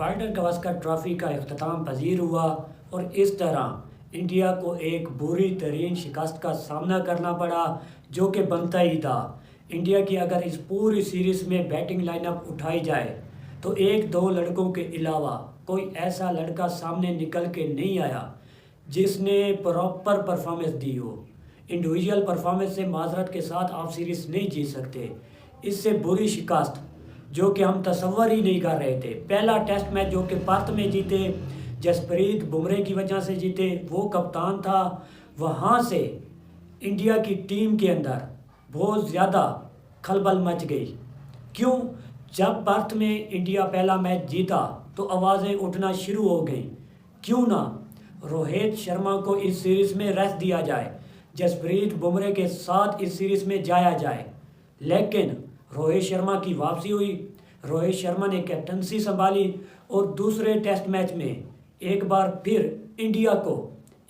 Walter Gavaskar trophy का इख्तिताम पजीर हुआ और इस तरह इंडिया को एक बुरी तरीन शिकस्त का सामना करना पड़ा जो कि बनता ही था। इंडिया की अगर इस पूरी सीरीज़ में बैटिंग लाइनअप उठाई जाए तो एक दो लड़कों के अलावा कोई ऐसा लड़का सामने निकल के नहीं आया जिसने प्रॉपर परफॉर्मेंस दी हो। इंडिविजुअल परफॉर्मेंस से माजरत के साथ आप सीरीज़ नहीं जीत सकते। इससे बुरी शिकस्त जो कि हम तसव्वुर ही नहीं कर रहे थे। पहला टेस्ट मैच जो कि पर्थ में जीते, जसप्रीत बुमराह की वजह से जीते, वो कप्तान था। वहाँ से इंडिया की टीम के अंदर बहुत ज़्यादा खलबल मच गई। क्यों? जब पर्थ में इंडिया पहला मैच जीता तो आवाज़ें उठना शुरू हो गई, क्यों ना रोहित शर्मा को इस सीरीज़ में रेस्ट दिया जाए, जसप्रीत बुमराह के साथ इस सीरीज़ में जाया जाए। लेकिन रोहित शर्मा की वापसी हुई, रोहित शर्मा ने कैप्टनसी संभाली और दूसरे टेस्ट मैच में एक बार फिर इंडिया को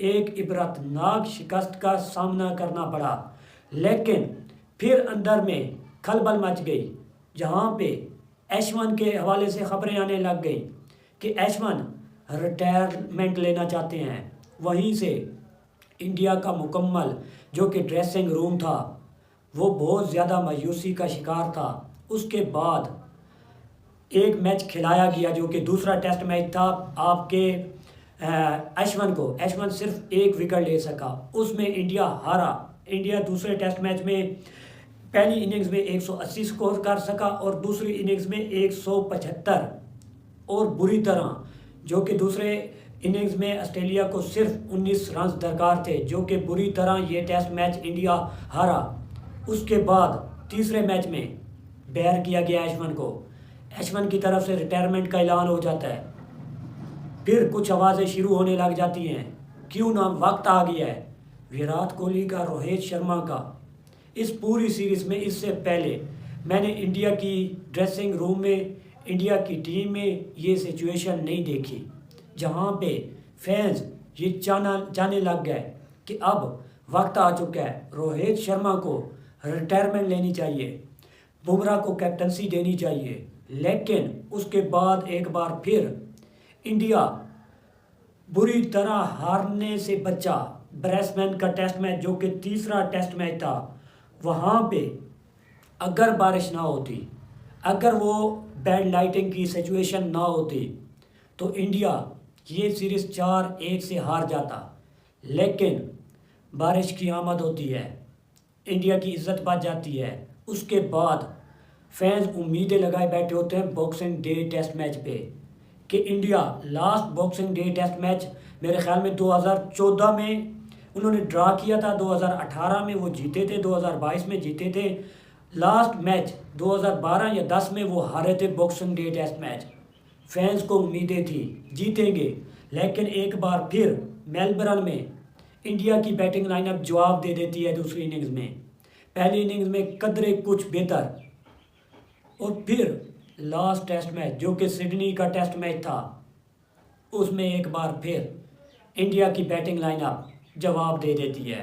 एक इबरतनाक शिकस्त का सामना करना पड़ा। लेकिन फिर अंदर में खलबल मच गई, जहां पे एशवन के हवाले से खबरें आने लग गई कि एशवन रिटायरमेंट लेना चाहते हैं। वहीं से इंडिया का मुकम्मल जो कि ड्रेसिंग रूम था वो बहुत ज़्यादा मायूसी का शिकार था। उसके बाद एक मैच खिलाया गया जो कि दूसरा टेस्ट मैच था आपके एशवन सिर्फ एक विकेट ले सका, उसमें इंडिया हारा। इंडिया दूसरे टेस्ट मैच में पहली इनिंग्स में 180 स्कोर कर सका और दूसरी इनिंग्स में 175 और बुरी तरह जो कि दूसरे इनिंग्स में ऑस्ट्रेलिया को सिर्फ 19 रन दरकार थे, जो कि बुरी तरह ये टेस्ट मैच इंडिया हारा। उसके बाद तीसरे मैच में बैर किया गया एशवन को, एशवन की तरफ से रिटायरमेंट का ऐलान हो जाता है। फिर कुछ आवाज़ें शुरू होने लग जाती हैं, क्यों ना वक्त आ गया है विराट कोहली का, रोहित शर्मा का। इस पूरी सीरीज़ में इससे पहले मैंने इंडिया की ड्रेसिंग रूम में, इंडिया की टीम में ये सिचुएशन नहीं देखी जहाँ पे फैंस ये चाहने लग गए कि अब वक्त आ चुका है, रोहित शर्मा को रिटायरमेंट लेनी चाहिए, बुमराह को कैप्टनसी देनी चाहिए। लेकिन उसके बाद एक बार फिर इंडिया बुरी तरह हारने से बचा। ब्रिस्बेन का टेस्ट मैच जो कि तीसरा टेस्ट मैच था, वहाँ पे अगर बारिश ना होती, अगर वो बैड लाइटिंग की सिचुएशन ना होती तो इंडिया ये सीरीज़ 4-1 से हार जाता। लेकिन बारिश की आमद होती है, इंडिया की इज्जत बच जाती है। उसके बाद फैंस उम्मीदें लगाए बैठे होते हैं बॉक्सिंग डे टेस्ट मैच पे कि India last boxing day test match मेरे ख्याल में 2014 में उन्होंने ड्रा किया था, 2018 में वो जीते थे, 2022 में जीते थे। लास्ट मैच 2012 या 10 में वो हारे थे boxing day test match. Fans को उम्मीदें थी जीतेंगे, लेकिन एक बार फिर मेलबर्न में इंडिया की बैटिंग लाइनअप जवाब दे देती है दूसरी इनिंग्स में। पहली इनिंग्स में कदरे कुछ बेहतर और फिर लास्ट टेस्ट मैच जो कि सिडनी का टेस्ट मैच था, उसमें एक बार फिर इंडिया की बैटिंग लाइनअप जवाब दे देती है।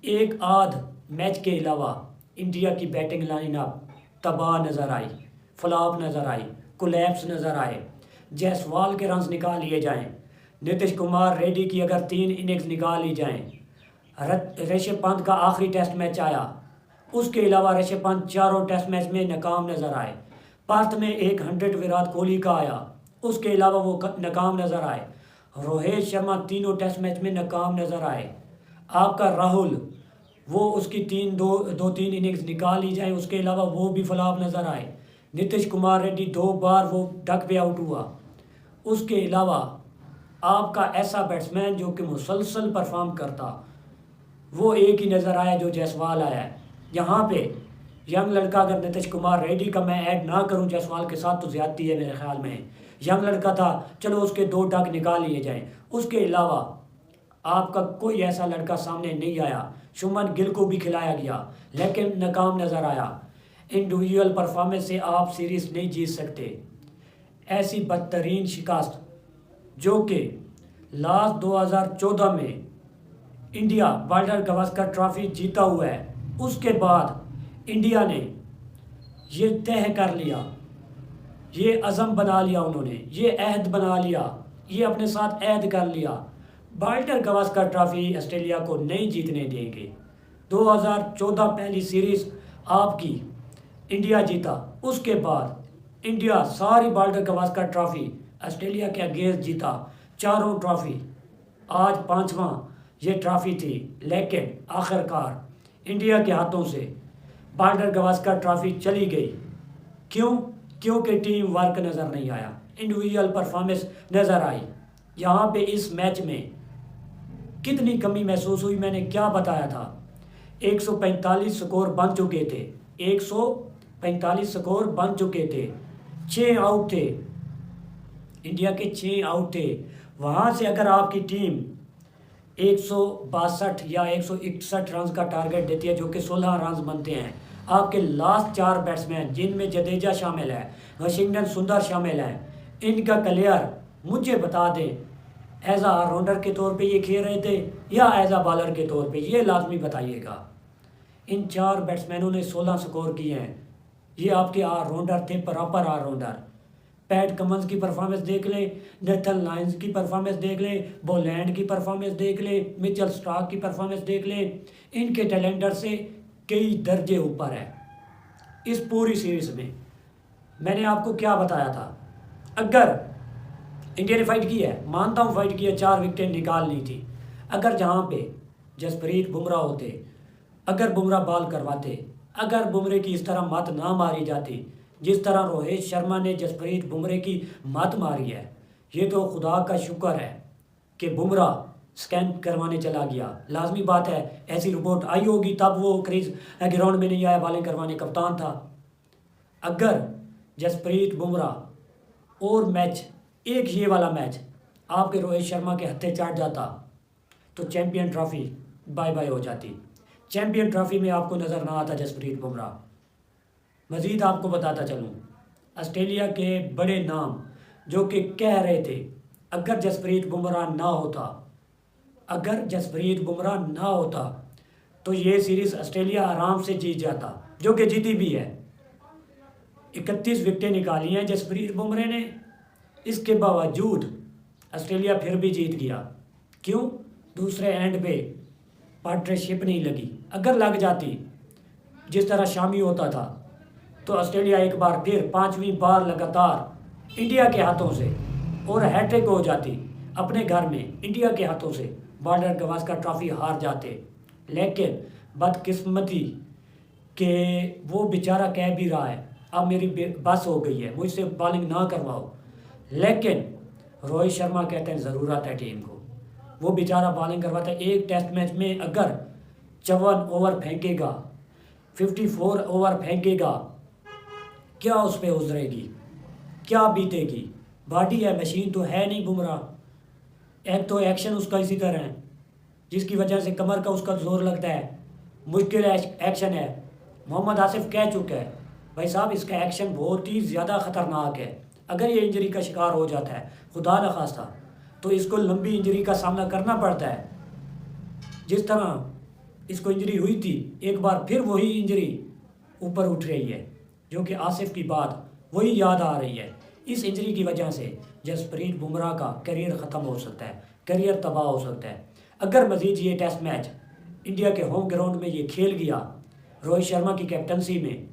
एक आध मैच के अलावा इंडिया की बैटिंग लाइनअप तबाह नज़र आई, फ्लॉप नज़र आई, कोलैप्स नज़र आए। जायसवाल के रन्स निकाल लिए जाएं, नीतीश कुमार रेड्डी की अगर 3 इनिंग्स निकाल ली जाएं, ऋषभ पंत का आखिरी टेस्ट मैच आया, उसके अलावा ऋषभ पंत चारों टेस्ट मैच में नाकाम नज़र आए। पर्थ में 100 विराट कोहली का आया, उसके अलावा वो नाकाम नज़र आए। रोहित शर्मा तीनों टेस्ट मैच में नाकाम नज़र आए। आपका राहुल वो उसकी 2-3 इनिंग्स निकाल ली जाए, उसके अलावा वो भी फ्लॉप नज़र आए। नीतीश कुमार रेड्डी 2 बार वो डक पे आउट हुआ। उसके अलावा आपका ऐसा बैट्समैन जो कि मुसलसल परफॉर्म करता वो एक ही नज़र आया जो जायसवाल आया है। यहाँ पे यंग लड़का, अगर नीतीश कुमार रेड्डी का मैं ऐड ना करूँ जायसवाल के साथ तो ज़्यादती है मेरे ख्याल में। यंग लड़का था, चलो उसके 2 डक निकाल लिए जाएं। उसके अलावा आपका कोई ऐसा लड़का सामने नहीं आया। शुभमन गिल को भी खिलाया गया लेकिन नाकाम नज़र आया। इंडिविजुअल परफॉर्मेंस से आप सीरीज़ नहीं जीत सकते। ऐसी बदतरीन शिकस्त जो कि लास्ट 2014 में इंडिया वाल्टर गावस्कर ट्रॉफ़ी जीता हुआ है, उसके बाद इंडिया ने ये तय कर लिया ये अज़म बना लिया उन्होंने, ये अहद बना लिया, ये अपने साथ अहद कर लिया, वाल्टर गावस्कर ट्रॉफी ऑस्ट्रेलिया को नहीं जीतने देंगे। 2014 पहली सीरीज़ आपकी इंडिया जीता, उसके बाद इंडिया सारी वाल्टर गावस्कर ट्रॉफी ऑस्ट्रेलिया के अगेंस्ट जीता, चारों ट्रॉफी। आज पांचवा ये ट्रॉफी थी, लेकिन आखिरकार इंडिया के हाथों से वाल्टर गावस्कर ट्रॉफी चली गई। क्यों? क्योंकि टीम वर्क नज़र नहीं आया, इंडिविजुअल परफॉर्मेंस नज़र आई। यहाँ पे इस मैच में कितनी कमी महसूस हुई, मैंने क्या बताया था। 145 स्कोर बन चुके थे, 145 स्कोर बन चुके थे, 6 आउट थे, इंडिया के 6 आउट थे। वहाँ से अगर आपकी टीम 162 या 161 रन का टारगेट देती है, जो कि 16 रन बनते हैं, आपके लास्ट 4 बैट्समैन जिनमें जडेजा शामिल है, वाशिंगटन सुंदर शामिल हैं, इनका क्लियर मुझे बता दें एज आ ऑलराउंडर के तौर पे ये खेल रहे थे या एज आ बॉलर के तौर पे, ये लाजमी बताइएगा। इन 4 बैट्समैनों ने 16 स्कोर किए हैं, ये आपके ऑलराउंडर थे, प्रॉपर ऑलराउंडर। पैट कमिंस की परफॉर्मेंस देख लें, नेथन लायंस की परफॉर्मेंस देख लें, बोलैंड की परफॉर्मेंस देख लें, मिचेल स्टार्क की परफॉर्मेंस देख लें, इनके टैलेंटर से कई दर्जे ऊपर है। इस पूरी सीरीज़ में मैंने आपको क्या बताया था, अगर इंडिया ने फाइट की है, मानता हूँ फाइट की है, 4 विकेटें निकालनी थी। अगर जहाँ पे जसप्रीत बुमराह होते, अगर बुमराह बॉल करवाते, अगर बुमराह की इस तरह मत ना मारी जाती जिस तरह रोहित शर्मा ने जसप्रीत बुमराह की मत मारी है, ये तो खुदा का शुक्र है कि बुमराह स्कैन करवाने चला गया। लाजमी बात है, ऐसी रिपोर्ट आई होगी तब वो क्रीज ग्राउंड में नहीं आया, बॉलिंग करवाने कप्तान था। अगर जसप्रीत बुमराह और मैच, एक ये वाला मैच आपके रोहित शर्मा के हत्थे चाट जाता तो चैंपियन ट्रॉफी बाय बाय हो जाती। चैंपियन ट्रॉफी में आपको नज़र ना आता जसप्रीत बुमराह। मज़ीद आपको बताता चलूँ, ऑस्ट्रेलिया के बड़े नाम जो कि कह रहे थे अगर जसप्रीत बुमराह ना होता, अगर जसप्रीत बुमराह ना होता तो ये सीरीज़ ऑस्ट्रेलिया आराम से जीत जाता, जो कि जीती भी है। 31 विकेटें निकाली हैं जसप्रीत बुमराह ने, इसके बावजूद ऑस्ट्रेलिया फिर भी जीत गया। क्यों? दूसरे एंड पे पार्टनरशिप नहीं लगी। अगर लग जाती जिस तरह शामी होता था तो ऑस्ट्रेलिया एक बार फिर 5वीं बार लगातार इंडिया के हाथों से और हैट्रिक हो जाती, अपने घर में इंडिया के हाथों से वाल्टर गावस्कर ट्रॉफी हार जाते। लेकिन बदकिस्मती कि वो बेचारा कह भी रहा है अब मेरी बस हो गई है, मुझसे बॉलिंग ना करवाओ, लेकिन रोहित शर्मा कहते हैं ज़रूरत है टीम को, वो बेचारा बॉलिंग करवाता है। एक टेस्ट मैच में अगर 54 ओवर फेंकेगा, 54 ओवर फेंकेगा, क्या उस पर उजरेगी, क्या बीतेगी? बॉडी है, मशीन तो है नहीं बुमराह। एक तो एक्शन उसका इसी तरह है जिसकी वजह से कमर का उसका जोर लगता है, मुश्किल एक्शन है। मोहम्मद आसिफ कह चुका है भाई साहब इसका एक्शन बहुत ही ज़्यादा ख़तरनाक है, अगर ये इंजरी का शिकार हो जाता है खुदा न खास्ता तो इसको लंबी इंजरी का सामना करना पड़ता है। जिस तरह इसको इंजरी हुई थी, एक बार फिर वही इंजरी ऊपर उठ रही है, जो कि आसिफ की बात वही याद आ रही है। इस इंजरी की वजह से जसप्रीत बुमराह का करियर ख़त्म हो सकता है, करियर तबाह हो सकता है। अगर मज़ीद ये टेस्ट मैच इंडिया के होम ग्राउंड में ये खेल गया रोहित शर्मा की कैप्टनसी में,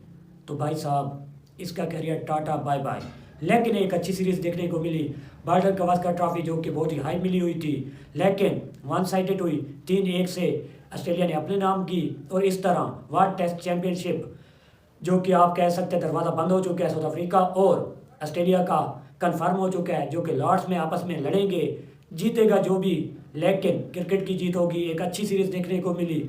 तो भाई साहब इसका करियर टाटा बाय बाय। लेकिन एक अच्छी सीरीज़ देखने को मिली, वाल्टर गावस्कर ट्रॉफी जो कि बहुत ही हाई मिली हुई थी, लेकिन वन साइडेड हुई, 3-1 से ऑस्ट्रेलिया ने अपने नाम की। और इस तरह वर्ल्ड टेस्ट चैम्पियनशिप जो कि आप कह सकते हैं दरवाज़ा बंद हो चुका है, साउथ अफ्रीका और ऑस्ट्रेलिया का कंफर्म हो चुका है, जो कि लॉर्ड्स में आपस में लड़ेंगे, जीतेगा जो भी, लेकिन क्रिकेट की जीत होगी। एक अच्छी सीरीज़ देखने को मिली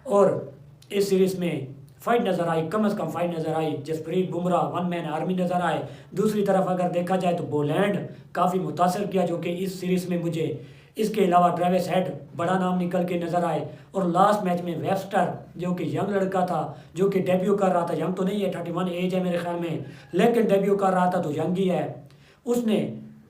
और इस सीरीज़ में फाइट नज़र आई, कम अज़ कम फाइट नज़र आई। Jasprit Bumrah one man army नज़र आए। दूसरी तरफ अगर देखा जाए तो बोलैंड काफ़ी मुतासर किया, जो कि इस सीरीज़ में मुझे इसके अलावा ट्रेविस हेड बड़ा नाम निकल के नज़र आए। और लास्ट मैच में वेबस्टर जो कि यंग लड़का था, जो कि डेब्यू कर रहा था, यंग तो नहीं है, 31 एज है मेरे ख्याल में, लेकिन डेब्यू कर रहा था तो यंग ही है, उसने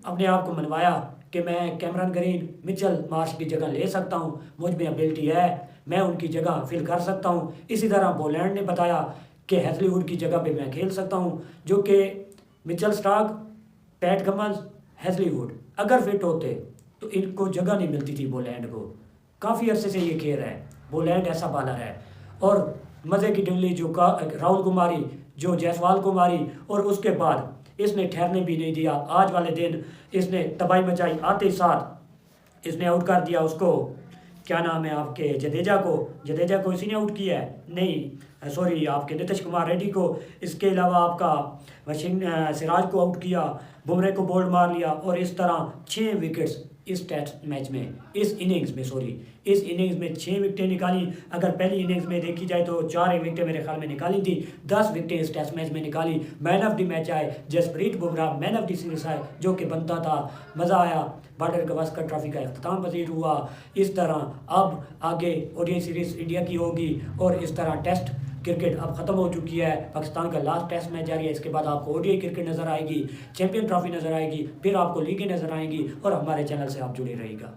अपने आप को मनवाया कि मैं कैमरन ग्रीन, मिचेल मार्श की जगह ले सकता हूँ, मुझ में एबिलिटी है, मैं उनकी जगह फिल कर सकता हूँ। इसी तरह बोलैंड ने बताया कि हैजलीवुड की जगह पे मैं खेल सकता हूँ, जो कि Mitchell Starc, Pat Cummins, Hazlewood अगर फिट होते तो इनको जगह नहीं मिलती थी बोलैंड को। काफ़ी अरसे से ये खेल रहा है, बोलैंड ऐसा बॉलर है। और मज़े की डिल्ली जो राहुल को मारी, जो जायसवाल को मारी, और उसके बाद इसने ठहरने भी नहीं दिया। आज वाले दिन इसने तबाही मचाई, आते ही साथ इसने आउट कर दिया उसको, क्या नाम है आपके, जडेजा को इसी ने आउट किया है, नहीं सॉरी आपके नीतीश कुमार रेड्डी को। इसके अलावा आपका सिराज को आउट किया, बुमराह को बोल्ड मार लिया, और इस तरह 6 विकेट्स इस टेस्ट मैच में, इस इनिंग्स में 6 विकेटें निकाली। अगर पहली इनिंग्स में देखी जाए तो 4 विकेटें मेरे ख्याल में निकाली थी, 10 विकेटें इस टेस्ट मैच में निकाली। मैन ऑफ द मैच आए Jasprit Bumrah, man of the series आए, जो कि बनता था। मज़ा आया, बॉर्डर गवास्कर ट्रॉफी का अख्ताम पजीर हुआ। इस तरह अब आगे ओडीआई सीरीज इंडिया की होगी, और इस तरह टेस्ट क्रिकेट अब ख़त्म हो चुकी है। पाकिस्तान का लास्ट टेस्ट मैच जारी है, इसके बाद आपको ओडीआई क्रिकेट नज़र आएगी, चैंपियन ट्रॉफी नज़र आएगी, फिर आपको लीगें नज़र आएंगी, और हमारे चैनल से आप जुड़े रहिएगा।